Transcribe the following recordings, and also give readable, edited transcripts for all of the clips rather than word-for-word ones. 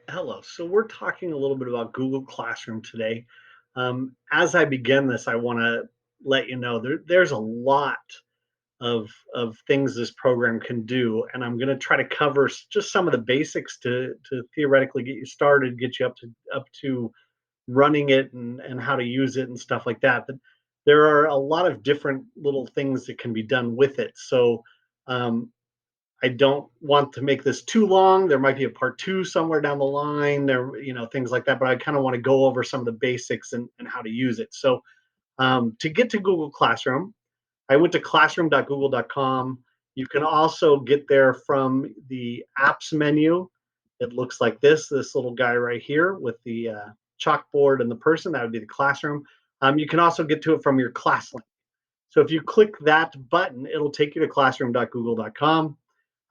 Hello. So we're talking a little bit about Google Classroom today. As I begin this, I want to let you know there's a lot of things this program can do, and I'm going to try to cover just some of the basics to theoretically get you started, get you up to running it and how to use it and stuff like that. But there are a lot of different little things that can be done with it. So um, I don't want to make this too long. There might be a part two somewhere down the line, things like that. But I kind of want to go over some of the basics and how to use it. So to get to Google Classroom, I went to classroom.google.com. You can also get there from the apps menu. It looks like this little guy right here with the chalkboard and the person. That would be the classroom. You can also get to it from your class link. So if you click that button, it'll take you to classroom.google.com.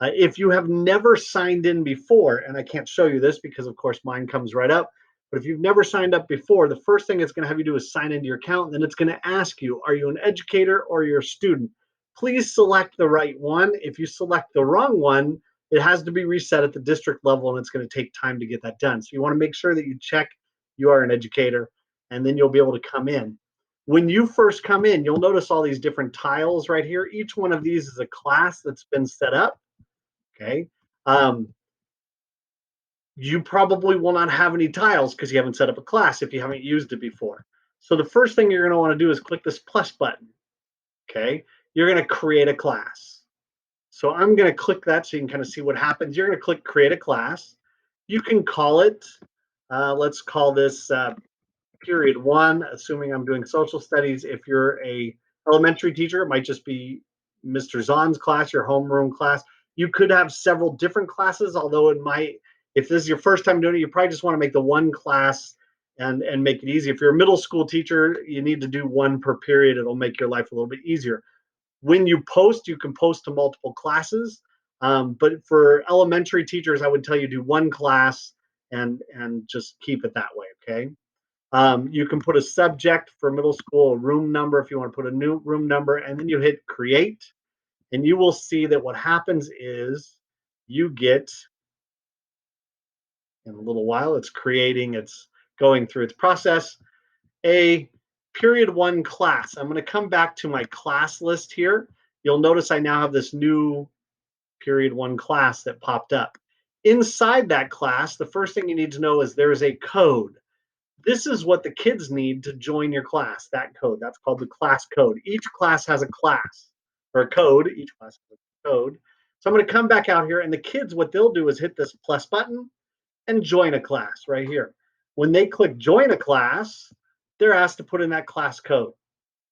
If you have never signed in before, and I can't show you this because, of course, mine comes right up, but if you've never signed up before, the first thing it's going to have you do is sign into your account. And then it's going to ask you, are you an educator or you're a student? Please select the right one. If you select the wrong one, it has to be reset at the district level, and it's going to take time to get that done. So you want to make sure that you check you are an educator, and then you'll be able to come in. When you first come in, you'll notice all these different tiles right here. Each one of these is a class that's been set up. Okay. Um, you probably will not have any tiles because you haven't set up a class if you haven't used it before. So the first thing you're going to want to do is click this plus button. Okay. You're going to create a class. So I'm going to click that so you can kind of see what happens. You're going to click create a class. You can call it, let's call this period one, assuming I'm doing social studies. If you're a elementary teacher, it might just be Mr. Zahn's class, your homeroom class. You could have several different classes, although it might, if this is your first time doing it, you probably just want to make the one class and make it easy. If you're a middle school teacher, you need to do one per period. It'll make your life a little bit easier. When you post, you can post to multiple classes. But for elementary teachers, I would tell you do one class and just keep it that way. Okay. You can put a subject for middle school, a room number if you want to put a new room number, and then you hit create. And you will see that what happens is you get, in a little while, it's creating, it's going through its process, a period one class. I'm going to come back to my class list here. You'll notice I now have this new period one class that popped up. Inside that class, the first thing you need to know is there is a code. This is what the kids need to join your class, that code. That's called the class code. Each class has a class or a code. Each class has a code. So I'm going to come back out here, and the kids, what they'll do is hit this plus button and join a class right here. When they click join a class, they're asked to put in that class code.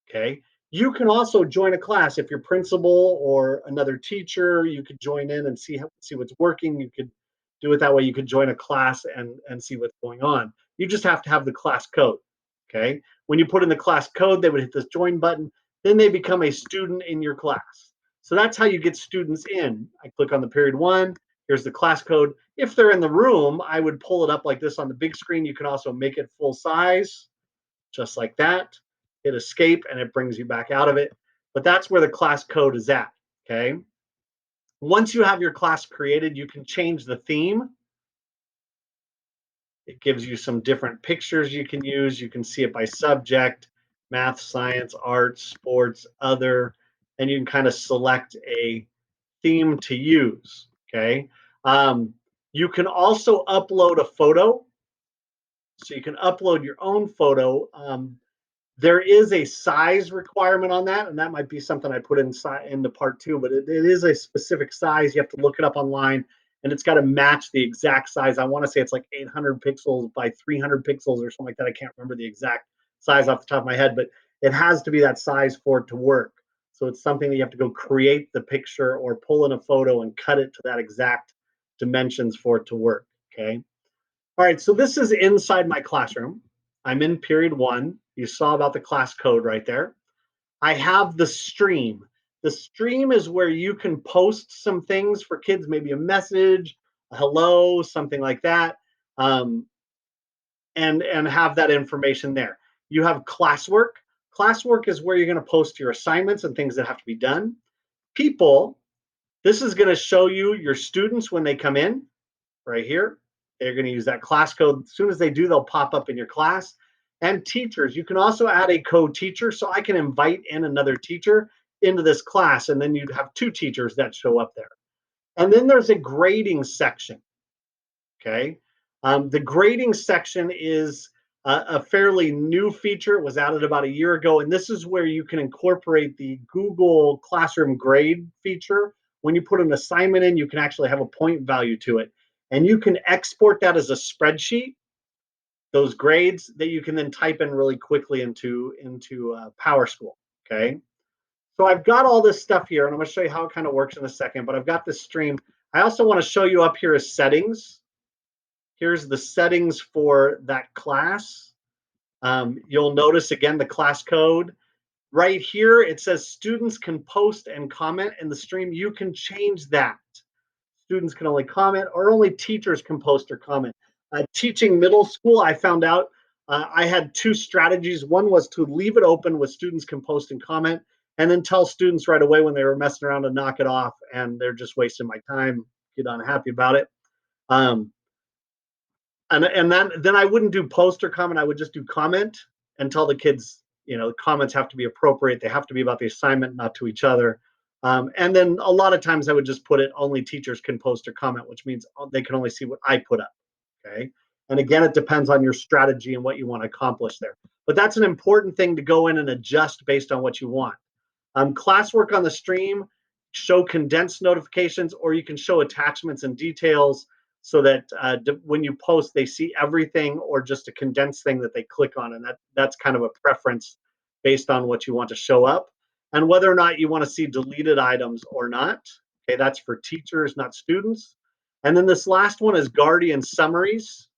Okay. You can also join a class if you're principal or another teacher. You could join in and see what's working. You could do it that way. You could join a class and see what's going on. You just have to have the class code. Okay. When you put in the class code, they would hit this join button. Then they become a student in your class. So that's how you get students in. I click on the period one. Here's the class code. If they're in the room, I would pull it up like this on the big screen. You can also make it full size, just like that. Hit escape and it brings you back out of it. But that's where the class code is at. Okay. Once you have your class created, you can change the theme. It gives you some different pictures you can use. You can see it by subject, math, science, arts, sports, other, and you can kind of select a theme to use. Okay. You can also upload a photo. So you can upload your own photo. There is a size requirement on that, and that might be something I put into part two, but it is a specific size. You have to look it up online, and it's got to match the exact size. I want to say it's like 800 pixels by 300 pixels or something like that. I can't remember the exact size off the top of my head, but it has to be that size for it to work. So it's something that you have to go create the picture or pull in a photo and cut it to that exact dimensions for it to work. Okay. All right, so this is inside my classroom. I'm in period one. You saw about the class code right there. I have the stream. The stream is where you can post some things for kids, maybe a message, a hello, something like that, um, and have that information there. You have classwork. Classwork is where you're going to post your assignments and things that have to be done. People, this is going to show you your students when they come in right here. They're going to use that class code. As soon as they do, they'll pop up in your class. And teachers, you can also add a co-teacher. So I can invite in another teacher into this class, and then you'd have two teachers that show up there. And then there's a grading section. Okay. The grading section is a fairly new feature. It was added about a year ago. And this is where you can incorporate the Google Classroom grade feature. When you put an assignment in, you can actually have a point value to it. And you can export that as a spreadsheet, those grades that you can then type in really quickly into PowerSchool. Okay. So I've got all this stuff here, and I'm going to show you how it kind of works in a second, but I've got this stream. I also want to show you up here as settings. Here's the settings for that class. You'll notice again the class code. Right here, it says students can post and comment in the stream. You can change that. Students can only comment, or only teachers can post or comment. Teaching middle school, I found out I had two strategies. One was to leave it open with students can post and comment, and then tell students right away when they were messing around to knock it off and they're just wasting my time, get unhappy about it. And then I wouldn't do post or comment. I would just do comment and tell the kids, comments have to be appropriate. They have to be about the assignment, not to each other. And then a lot of times I would just put it only teachers can post or comment, which means they can only see what I put up. Okay. And again, it depends on your strategy and what you want to accomplish there. But that's an important thing to go in and adjust based on what you want. Classwork on the stream, show condensed notifications, or you can show attachments and details so that when you post, they see everything or just a condensed thing that they click on. And that's kind of a preference based on what you want to show up and whether or not you want to see deleted items or not. Okay, that's for teachers, not students. And then this last one is Guardian summaries.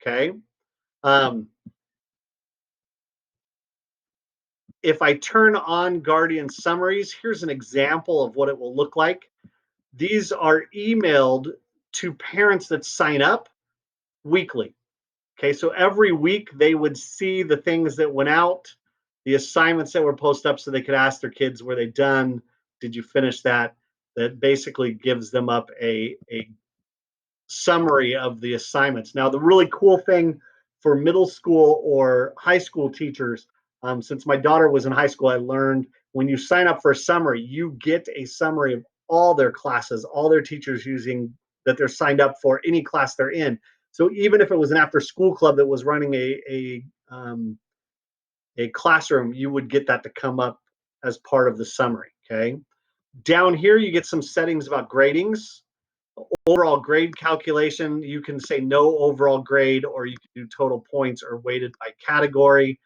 Okay. If I turn on Guardian summaries, here's an example of what it will look like. These are emailed to parents that sign up weekly. Okay, so every week they would see the things that went out, the assignments that were posted up so they could ask their kids, were they done? Did you finish that? That basically gives them up a summary of the assignments. Now, the really cool thing for middle school or high school teachers, since my daughter was in high school, I learned when you sign up for a summary, you get a summary of all their classes, all their teachers using that they're signed up for, any class they're in. So even if it was an after school club that was running a classroom, you would get that to come up as part of the summary. Okay. Down here, you get some settings about gradings. Overall grade calculation, you can say no overall grade, or you can do total points or weighted by category.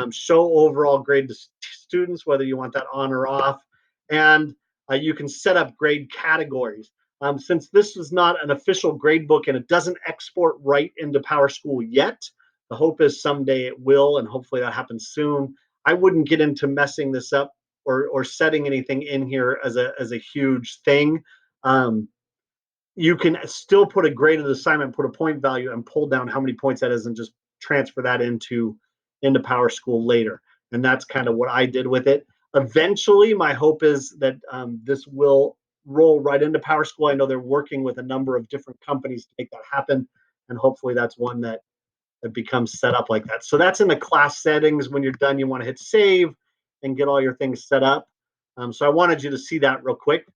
Show overall grade to students, whether you want that on or off. And you can set up grade categories. Since this is not an official grade book and it doesn't export right into PowerSchool yet, the hope is someday it will, and hopefully that happens soon. I wouldn't get into messing this up or setting anything in here as a huge thing. You can still put a graded assignment, put a point value, and pull down how many points that is, and just transfer that into PowerSchool later. And that's kind of what I did with it. Eventually, my hope is that this will roll right into PowerSchool. I know they're working with a number of different companies to make that happen, and hopefully that's one that becomes set up like that. So that's in the class settings. When you're done, you want to hit save and get all your things set up. So I wanted you to see that real quick.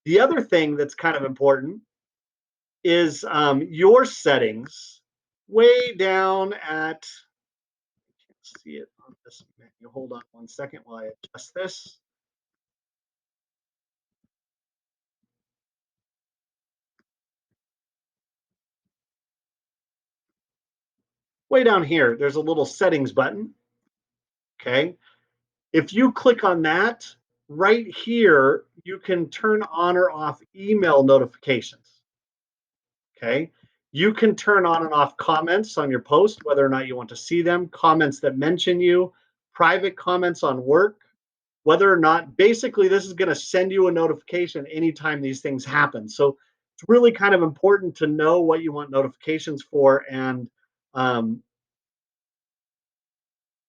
The other thing that's kind of important is your settings way down at, I can't see it on this menu. Hold on one second while I adjust this. Way down here, there's a little settings button. Okay. If you click on that, right here, you can turn on or off email notifications. Okay. You can turn on and off comments on your post, whether or not you want to see them, comments that mention you, private comments on work, whether or not, basically this is going to send you a notification anytime these things happen. So it's really kind of important to know what you want notifications for and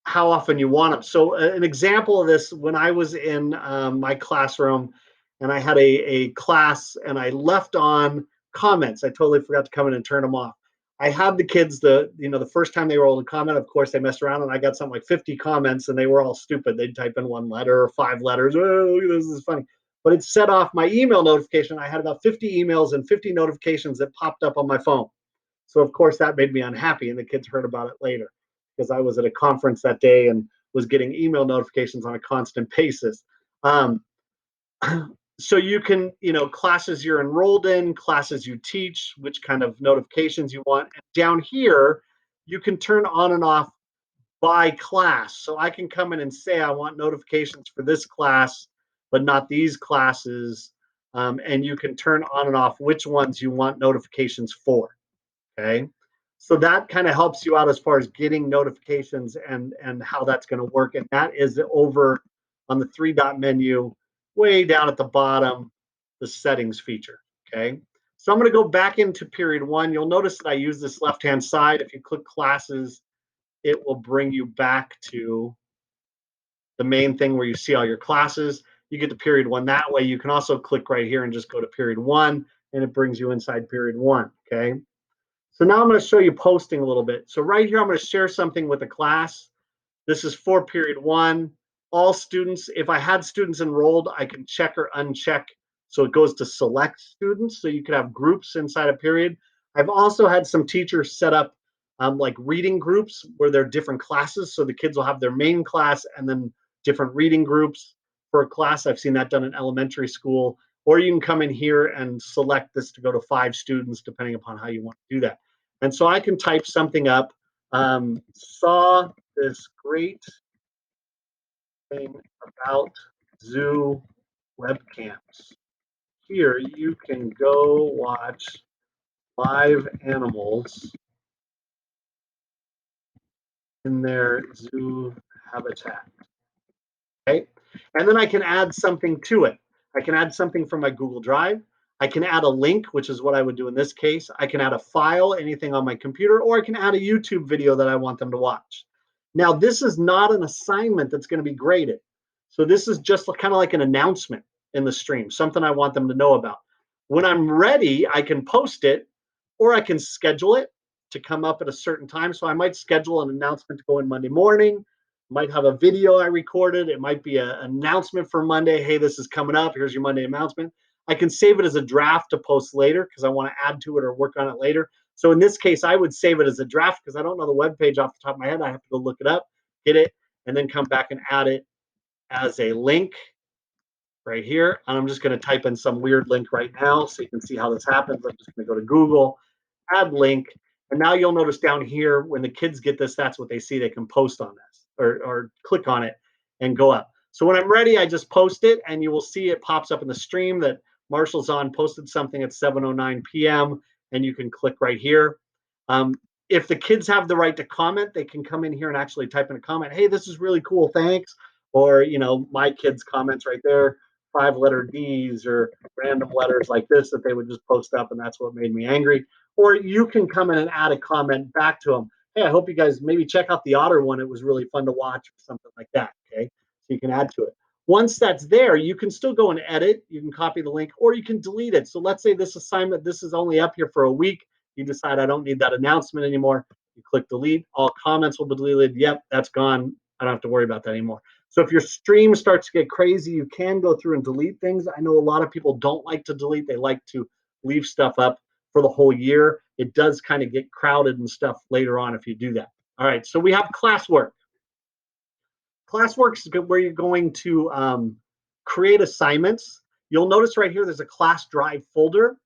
how often you want them. So an example of this, when I was in my classroom and I had a class and I left on comments, I totally forgot to come in and turn them off. I had the kids the first time they were able to comment, of course they messed around and I got something like 50 comments and they were all stupid. They'd type in one letter or 5 letters. Oh, this is funny. But it set off my email notification. I had about 50 emails and 50 notifications that popped up on my phone. So of course that made me unhappy, and the kids heard about it later because I was at a conference that day and was getting email notifications on a constant basis. Um, so you can, classes you're enrolled in, classes you teach, which kind of notifications you want. And down here, you can turn on and off by class. So I can come in and say I want notifications for this class, but not these classes. And you can turn on and off which ones you want notifications for. Okay. So that kind of helps you out as far as getting notifications and how that's going to work. And that is over on the 3 dot menu, way down at the bottom, the settings feature. Okay. So I'm going to go back into period 1. You'll notice that I use this left-hand side. If you click classes, it will bring you back to the main thing where you see all your classes. You get to period 1 that way. You can also click right here and just go to period 1, and it brings you inside period 1. Okay. So now I'm going to show you posting a little bit. So right here, I'm going to share something with a class. This is for period 1. All students, if I had students enrolled, I can check or uncheck. So it goes to select students. So you could have groups inside a period. I've also had some teachers set up like reading groups where they're different classes. So the kids will have their main class and then different reading groups for a class. I've seen that done in elementary school. Or you can come in here and select this to go to 5 students, depending upon how you want to do that. And so I can type something up. Saw this great thing about zoo webcams. Here you can go watch live animals in their zoo habitat. Okay. And then I can add something to it. I can add something from my Google Drive. I can add a link, which is what I would do in this case. I can add a file, anything on my computer, or I can add a YouTube video that I want them to watch. Now, this is not an assignment that's going to be graded. So this is just kind of like an announcement in the stream, something I want them to know about. When I'm ready, I can post it, or I can schedule it to come up at a certain time. So I might schedule an announcement to go in Monday morning, might have a video I recorded. It might be an announcement for Monday. Hey, this is coming up. Here's your Monday announcement. I can save it as a draft to post later because I want to add to it or work on it later. So in this case, I would save it as a draft because I don't know the web page off the top of my head. I have to go look it up, get it, and then come back and add it as a link right here. And I'm just going to type in some weird link right now so you can see how this happens. I'm just going to go to Google, add link. And now you'll notice down here, when the kids get this, that's what they see. They can post on this or click on it and go up. So when I'm ready, I just post it and you will see it pops up in the stream that Marshall Zahn posted something at 7:09 p.m. and you can click right here. If the kids have the right to comment, they can come in here and actually type in a comment. Hey, this is really cool. Thanks. Or, my kids' comments right there, 5-letter D's or random letters like this that they would just post up, and that's what made me angry. Or you can come in and add a comment back to them. Hey, I hope you guys maybe check out the otter one. It was really fun to watch or something like that. Okay. So you can add to it. Once that's there, you can still go and edit. You can copy the link or you can delete it. So let's say this assignment, this is only up here for a week. You decide I don't need that announcement anymore. You click delete. All comments will be deleted. Yep, that's gone. I don't have to worry about that anymore. So if your stream starts to get crazy, you can go through and delete things. I know a lot of people don't like to delete. They like to leave stuff up for the whole year. It does kind of get crowded and stuff later on if you do that. All right, so we have classwork. Classwork is where you're going to create assignments. You'll notice right here there's a class drive folder.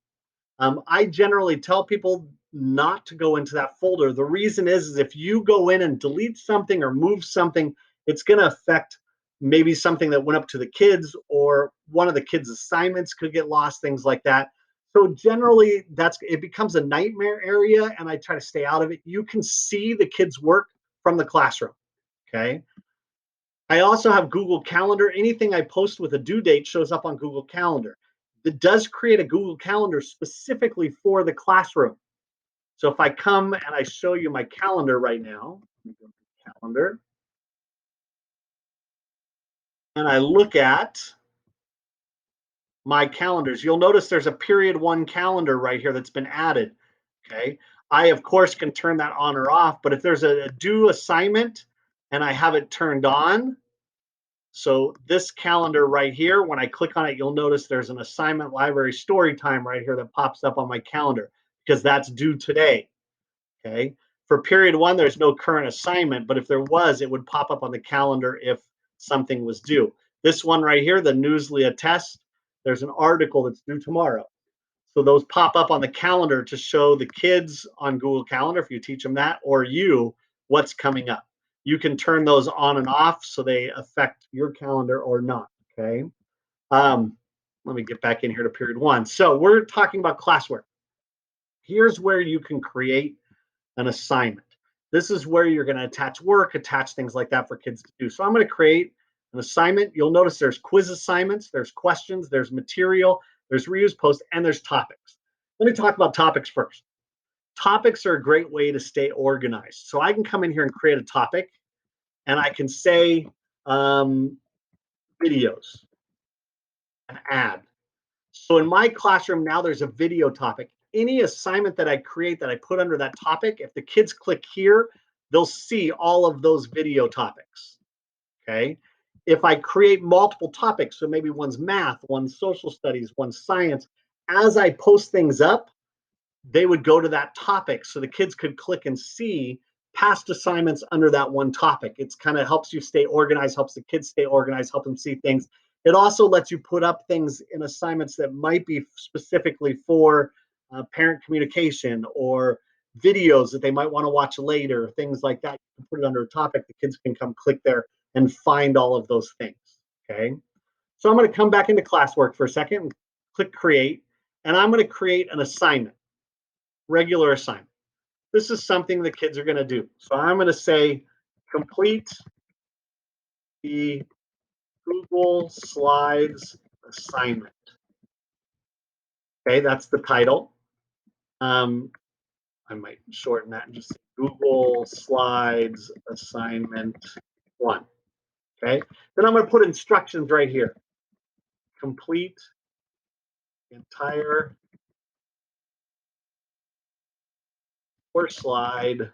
I generally tell people not to go into that folder. The reason is if you go in and delete something or move something, it's going to affect maybe something that went up to the kids, or one of the kids' assignments could get lost, things like that. So generally, it becomes a nightmare area, and I try to stay out of it. You can see the kids' work from the classroom. Okay. I also have Google Calendar. Anything I post with a due date shows up on Google Calendar. It does create a Google Calendar specifically for the classroom. So if I come and I show you my calendar right now, calendar, and I look at my calendars, you'll notice there's a period 1 calendar right here that's been added. Okay. I, of course, can turn that on or off, but if there's a due assignment and I have it turned on, so this calendar right here, when I click on it, you'll notice there's an assignment library story time right here that pops up on my calendar because that's due today. Okay. For period one, there's no current assignment, but if there was, it would pop up on the calendar if something was due. This one right here, the Newslia test, there's an article that's due tomorrow. So those pop up on the calendar to show the kids on Google Calendar, if you teach them that, or you, what's coming up. You can turn those on and off so they affect your calendar or not. Okay. Um, Let me get back in here to period one. So we're talking about classwork. Here's where you can create an assignment. This is where you're going to attach work, attach things like that for kids to do. So I'm going to create an assignment. You'll notice there's quiz assignments, there's questions, there's material, there's reuse posts, and there's topics. Let me talk about topics first. Topics are a great way to stay organized. So I can come in here and create a topic, and I can say videos, an ad. So in my classroom now, there's a video topic. Any assignment that I create that I put under that topic, if the kids click here, they'll see all of those video topics. Okay. If I create multiple topics, so maybe one's math, one's social studies, one's science, as I post things up, they would go to that topic so the kids could click and see past assignments under that one topic. It's kind of helps you stay organized, helps the kids stay organized, help them see things. It also lets you put up things in assignments that might be specifically for parent communication or videos that they might want to watch later, things like that. You can put it under a topic. The kids can come click there and find all of those things. Okay. So I'm going to come back into classwork for a second and click create, and I'm going to create an assignment, regular assignment. This is something the kids are going to do. So I'm going to say complete the Google Slides assignment. Okay, that's the title. I might shorten that and just say Google Slides assignment 1. Okay, then I'm going to put instructions right here. Complete the entire course slide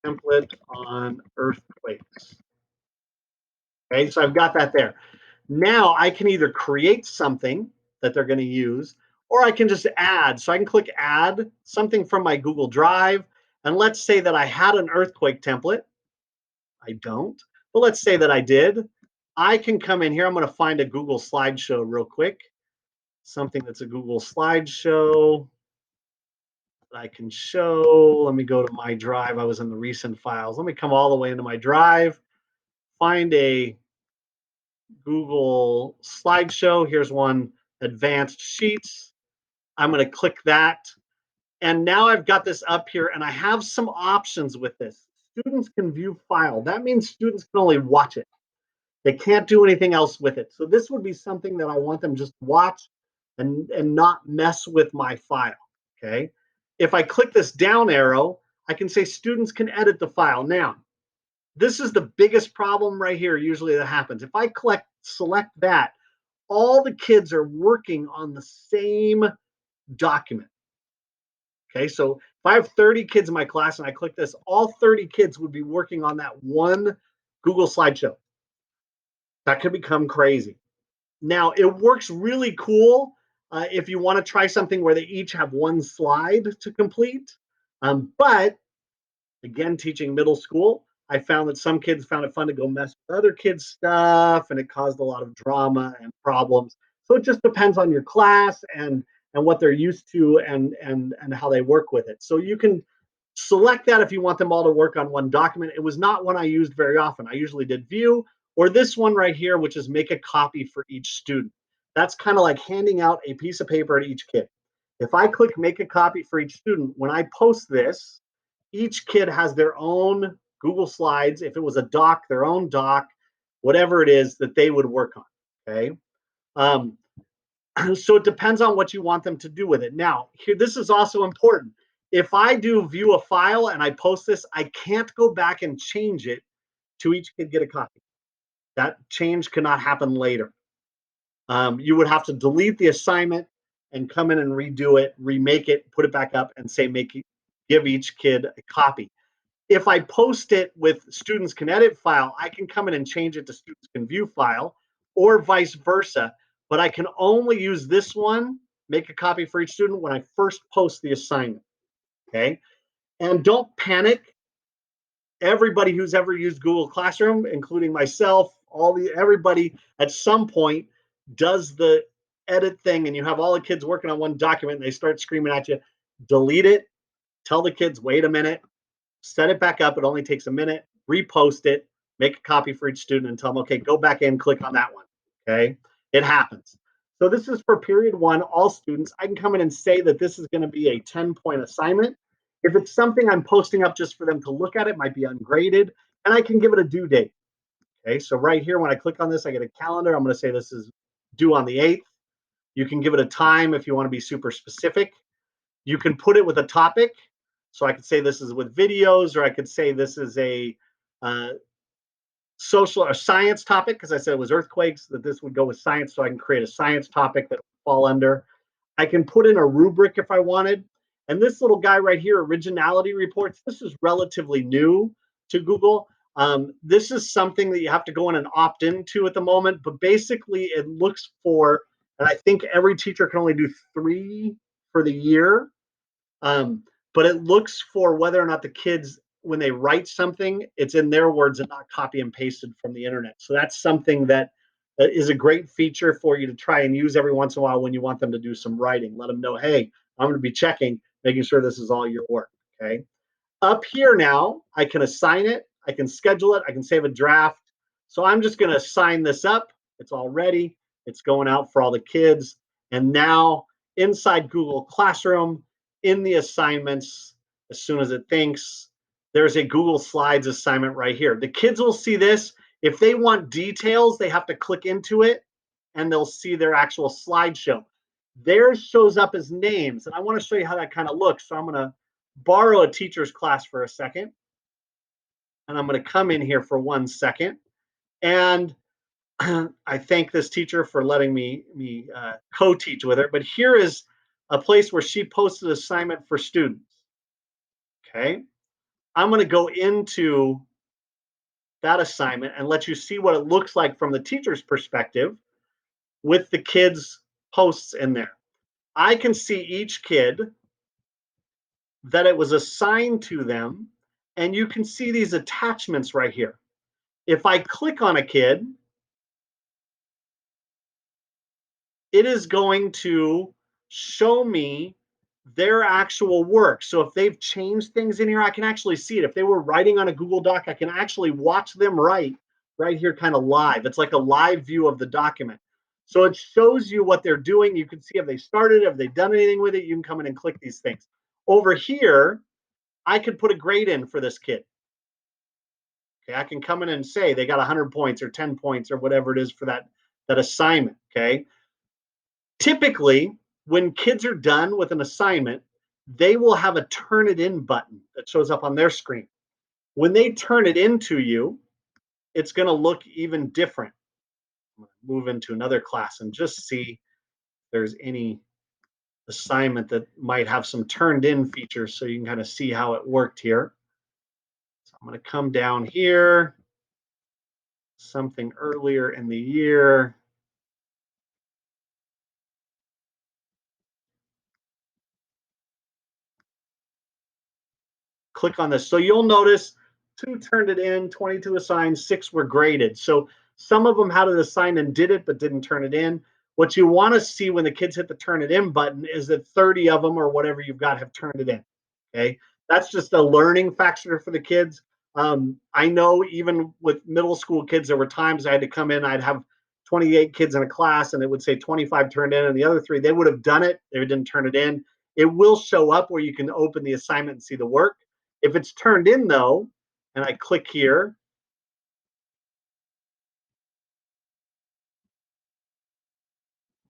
template on earthquakes. Okay, so I've got that there. Now I can either create something that they're going to use, or I can just add. So I can click add something from my Google Drive. And let's say that I had an earthquake template. I don't, but let's say that I did. I can come in here. I'm going to find a Google slideshow real quick. Something that's a Google slideshow that I can show. Let me go to my drive. I was in the recent files. Let me come all the way into my drive, find a Google slideshow. Here's one, advanced sheets. I'm going to click that. And now I've got this up here and I have some options with this. Students can view file. That means students can only watch it. They can't do anything else with it. So this would be something that I want them just to watch and not mess with my file. Okay. If I click this down arrow, I can say students can edit the file. Now, this is the biggest problem right here usually that happens. If I select that, all the kids are working on the same document. Okay, so if I have 30 kids in my class and I click this, all 30 kids would be working on that one Google slideshow. That could become crazy. Now, it works really cool if you want to try something where they each have one slide to complete. But again, teaching middle school, I found that some kids found it fun to go mess with other kids' stuff, and it caused a lot of drama and problems. So it just depends on your class and what they're used to and how they work with it. So you can select that if you want them all to work on one document. It was not one I used very often. I usually did view, or this one right here, which is make a copy for each student. That's kind of like handing out a piece of paper to each kid. If I click make a copy for each student, when I post this, each kid has their own Google Slides. If it was a doc, their own doc, whatever it is that they would work on. Okay. So it depends on what you want them to do with it. Now, here, this is also important. If I do view a file and I post this, I can't go back and change it to each kid get a copy. That change cannot happen later. You would have to delete the assignment and come in and redo it, remake it, put it back up, and say make give each kid a copy. If I post it with students can edit file, I can come in and change it to students can view file or vice versa. But I can only use this one, make a copy for each student when I first post the assignment. Okay. And don't panic. Everybody who's ever used Google Classroom, including myself, everybody at some point does the edit thing, and you have all the kids working on one document and they start screaming at you, delete it, tell the kids, wait a minute, set it back up. It only takes a minute, repost it, make a copy for each student and tell them, okay, go back in, click on that one. Okay. It happens. So this is for period one, all students. I can come in and say that this is going to be a 10-point assignment. If it's something I'm posting up just for them to look at, it might be ungraded, and I can give it a due date. Okay. So right here, when I click on this, I get a calendar. I'm going to say this is due on the 8th. You can give it a time if you want to be super specific. You can put it with a topic. So I could say this is with videos, or I could say this is a social or science topic, because I said it was earthquakes, that this would go with science. So I can create a science topic that would fall under. I can put in a rubric if I wanted. And this little guy right here, originality reports, this is relatively new to Google. This is something that you have to go in and opt into at the moment, but basically it looks for, and I think every teacher can only do 3 for the year. But it looks for whether or not the kids, when they write something, it's in their words and not copy and pasted from the internet. So that's something that is a great feature for you to try and use every once in a while when you want them to do some writing. Let them know, hey, I'm going to be checking, making sure this is all your work. Okay. Up here now, I can assign it, I can schedule it, I can save a draft. So I'm just going to assign this up. It's all ready. It's going out for all the kids. And now inside Google Classroom, in the assignments, as soon as it thinks, there's a Google Slides assignment right here. The kids will see this. If they want details, they have to click into it and they'll see their actual slideshow. Theirs shows up as names. And I want to show you how that kind of looks. So I'm going to borrow a teacher's class for a second. And I'm going to come in here for 1 second. And I thank this teacher for letting me co-teach with her. But here is a place where she posted an assignment for students. Okay. I'm going to go into that assignment and let you see what it looks like from the teacher's perspective with the kids' posts in there. I can see each kid that it was assigned to them, and you can see these attachments right here. If I click on a kid, it is going to show me their actual work. So if they've changed things in here, I can actually see it. If they were writing on a Google Doc, I can actually watch them write right here kind of live. It's like a live view of the document. So it shows you what they're doing. You can see if they started, have they done anything with it. You can come in and click these things. Over here, I could put a grade in for this kid. Okay, I can come in and say they got 100 points or 10 points or whatever it is for that assignment. Okay. Typically, when kids are done with an assignment, they will have a Turnitin button that shows up on their screen. When they turn it into you, it's going to look even different. I'm going to move into another class and just see if there's any assignment that might have some turned in features so you can kind of see how it worked here. So I'm going to come down here, something earlier in the year. Click on this. So you'll notice 2 turned it in, 22 assigned, 6 were graded. So some of them had it assigned and did it, but didn't turn it in. What you want to see when the kids hit the turn it in button is that 30 of them or whatever you've got have turned it in. Okay. That's just a learning factor for the kids. I know even with middle school kids, there were times I had to come in, I'd have 28 kids in a class and it would say 25 turned in, and the other 3, they would have done it. They didn't turn it in. It will show up where you can open the assignment and see the work. If it's turned in though, and I click here,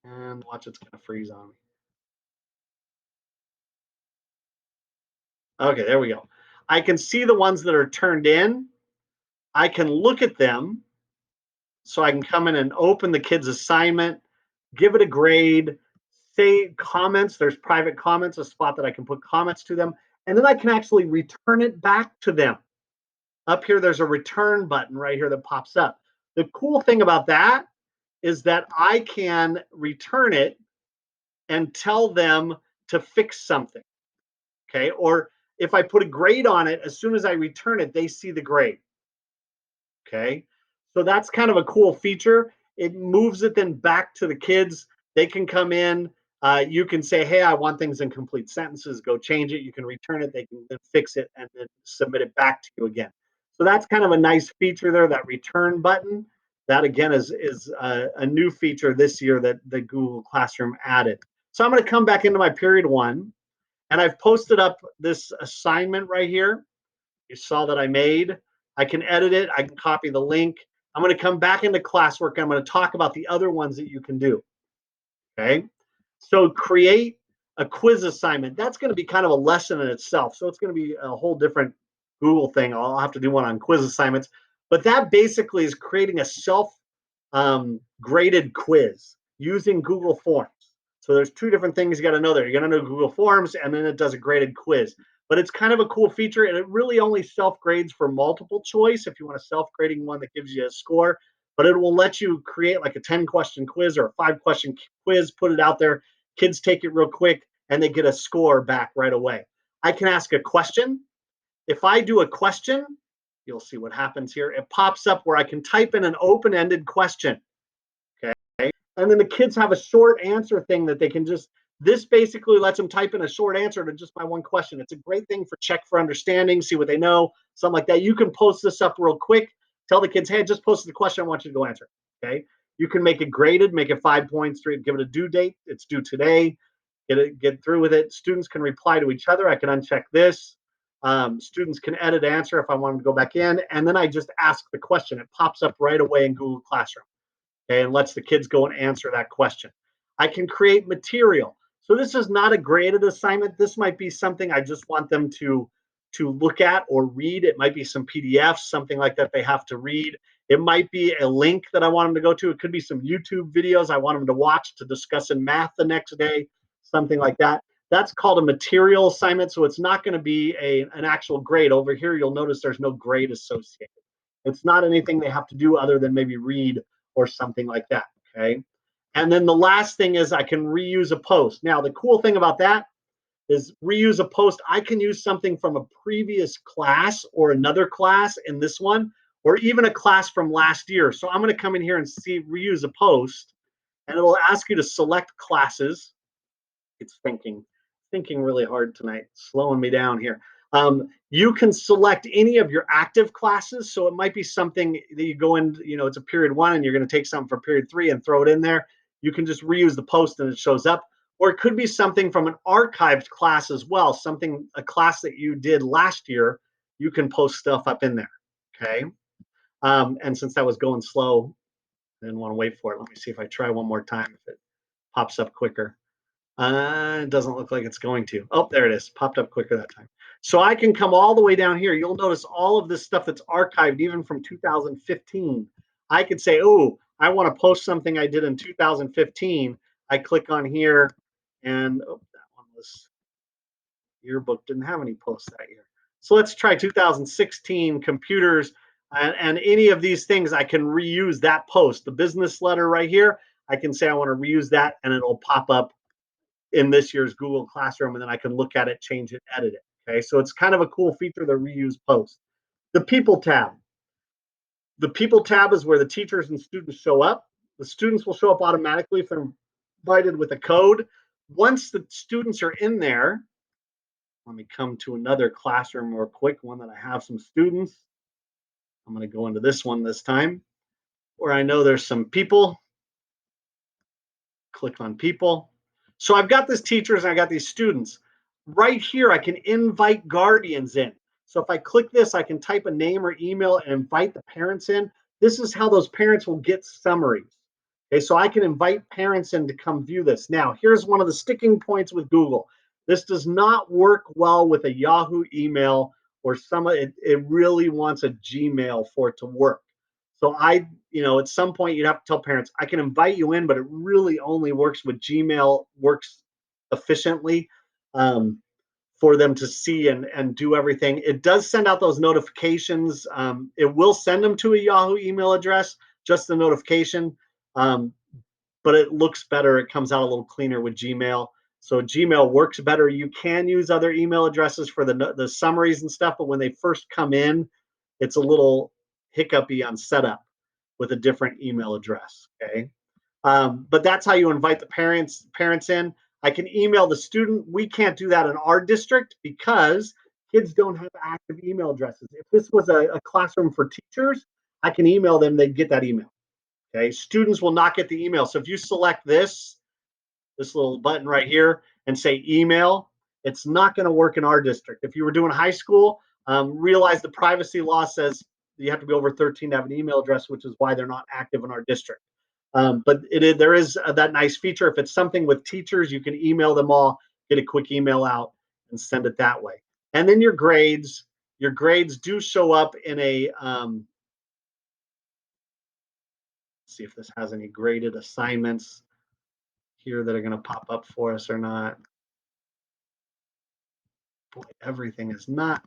and watch it's gonna freeze on me. Okay, there we go. I can see the ones that are turned in. I can look at them. So I can come in and open the kid's assignment, give it a grade, say comments. There's private comments, a spot that I can put comments to them. and then I can actually return it back to them. Up here, there's a return button right here that pops up. The cool thing about that is that I can return it and tell them to fix something. Okay. Or if I put a grade on it, as soon as I return it, they see the grade. Okay. So that's kind of a cool feature. It moves it then back to the kids. They can come in. You can say, hey, I want things in complete sentences. Go change it. You can return it. They can then fix it and then submit it back to you again. So that's kind of a nice feature there, that return button. That again is a new feature this year that the Google Classroom added. So I'm going to come back into my period one, and I've posted up this assignment right here. You saw that I made. I can edit it. I can copy the link. I'm going to come back into Classwork. I'm going to talk about the other ones that you can do. Okay. So create a quiz assignment. That's going to be kind of a lesson in itself. So it's going to be a whole different Google thing. I'll have to do one on quiz assignments. But that basically is creating a self graded quiz using Google Forms. So there's two different things you got to know there. You got to know Google Forms, and then it does a graded quiz. But it's kind of a cool feature, and it really only self grades for multiple choice. If you want a self grading one that gives you a score, but it will let you create like a 10-question quiz or a 5-question quiz, put it out there. Kids take it real quick, and they get a score back right away. I can ask a question. If I do a question, you'll see what happens here. It pops up where I can type in an open-ended question. Okay. And then the kids have a short answer thing that they can just, this basically lets them type in a short answer to just my one question. It's a great thing for check for understanding, see what they know, something like that. You can post this up real quick. Tell the kids, hey, I just posted the question. I want you to go answer. Okay. You can make it graded, make it 5 points, give it a due date. It's due today. Get through with it. Students can reply to each other. I can uncheck this. Students can edit answer if I want them to go back in. And then I just ask the question. It pops up right away in Google Classroom. Okay, and lets the kids go and answer that question. I can create material. So this is not a graded assignment. This might be something I just want them to look at or read. It might be some PDFs, something like that they have to read. It might be a link that I want them to go to. It could be some YouTube videos I want them to watch to discuss in math the next day, something like that. That's called a material assignment. So it's not going to be an actual grade. Over here, you'll notice there's no grade associated. It's not anything they have to do other than maybe read or something like that. Okay. And then the last thing is I can reuse a post. Now, the cool thing about that is reuse a post. I can use something from a previous class or another class in this one, or even a class from last year. So I'm going to come in here and see reuse a post, and it'll ask you to select classes. It's thinking really hard tonight, slowing me down here. You can select any of your active classes. So it might be something that you go in, it's a period one and you're going to take something for period three and throw it in there. You can just reuse the post and it shows up. Or it could be something from an archived class as well, a class that you did last year, you can post stuff up in there. Okay. And since that was going slow, I didn't want to wait for it. Let me see if I try one more time, if it pops up quicker. It doesn't look like it's going to. Oh, there it is. Popped up quicker that time. So I can come all the way down here. You'll notice all of this stuff that's archived, even from 2015. I could say, oh, I want to post something I did in 2015. I click on here, and that one was yearbook, didn't have any posts that year. So let's try 2016 computers, and any of these things, I can reuse that post. The business letter right here, I can say I want to reuse that, and it'll pop up in this year's Google Classroom, and then I can look at it, change it, edit it. Okay, so it's kind of a cool feature, the reuse post. The People tab. The People tab is where the teachers and students show up. The students will show up automatically if they're invited with a code. Once the students are in there, let me come to another classroom real quick, one that I have some students. I'm going to go into this one this time, where I know there's some people. Click on people. So I've got these teachers and I got these students. Right here, I can invite guardians in. So if I click this, I can type a name or email and invite the parents in. This is how those parents will get summaries. Okay, so I can invite parents in to come view this. Now, here's one of the sticking points with Google. This does not work well with a Yahoo email or it really wants a Gmail for it to work. So at some point you'd have to tell parents, I can invite you in, but it really only works with Gmail, works efficiently. for them to see and do everything. It does send out those notifications. It will send them to a Yahoo email address, just the notification. Um, but it looks better. It comes out a little cleaner with Gmail. So Gmail works better. You can use other email addresses for the summaries and stuff, but when they first come in, it's a little hiccupy on setup with a different email address. Okay. But that's how you invite the parents in. I can email the student. We can't do that in our district because kids don't have active email addresses. If this was a classroom for teachers, I can email them, they'd get that email. Okay, students will not get the email. So if you select this little button right here and say email, it's not going to work in our district. If you were doing high school, realize the privacy law says you have to be over 13 to have an email address, which is why they're not active in our district. But there is that nice feature. If it's something with teachers, you can email them all, get a quick email out, and send it that way. And then your grades. Your grades do show up in a. See if this has any graded assignments here that are going to pop up for us or not. Boy, everything is not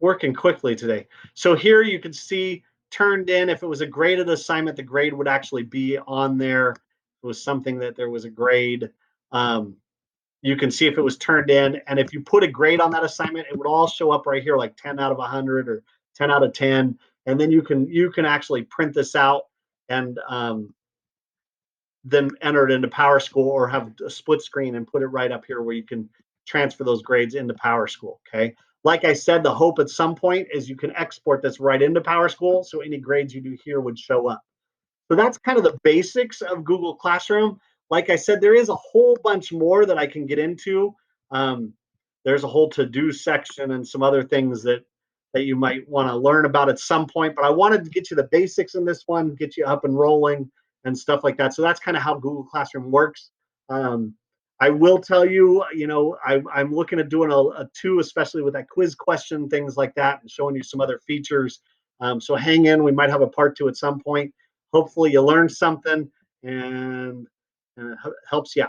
working quickly today. So here you can see turned in. If it was a graded assignment, the grade would actually be on there. If it was something that there was a grade. You can see if it was turned in. And if you put a grade on that assignment, it would all show up right here, like 10 out of 100 or 10 out of 10. And then you can actually print this out and then enter it into PowerSchool or have a split screen and put it right up here where you can transfer those grades into PowerSchool. Okay. Like I said, the hope at some point is you can export this right into PowerSchool. So any grades you do here would show up. So that's kind of the basics of Google Classroom. Like I said, there is a whole bunch more that I can get into. Um, there's a whole to-do section and some other things that you might want to learn about at some point. But I wanted to get you the basics in this one, get you up and rolling and stuff like that. So that's kind of how Google Classroom works. Um, I will tell you, I'm looking at doing a two, especially with that quiz question, things like that, and showing you some other features. So hang in. We might have a part two at some point. Hopefully you learned something and it helps you out.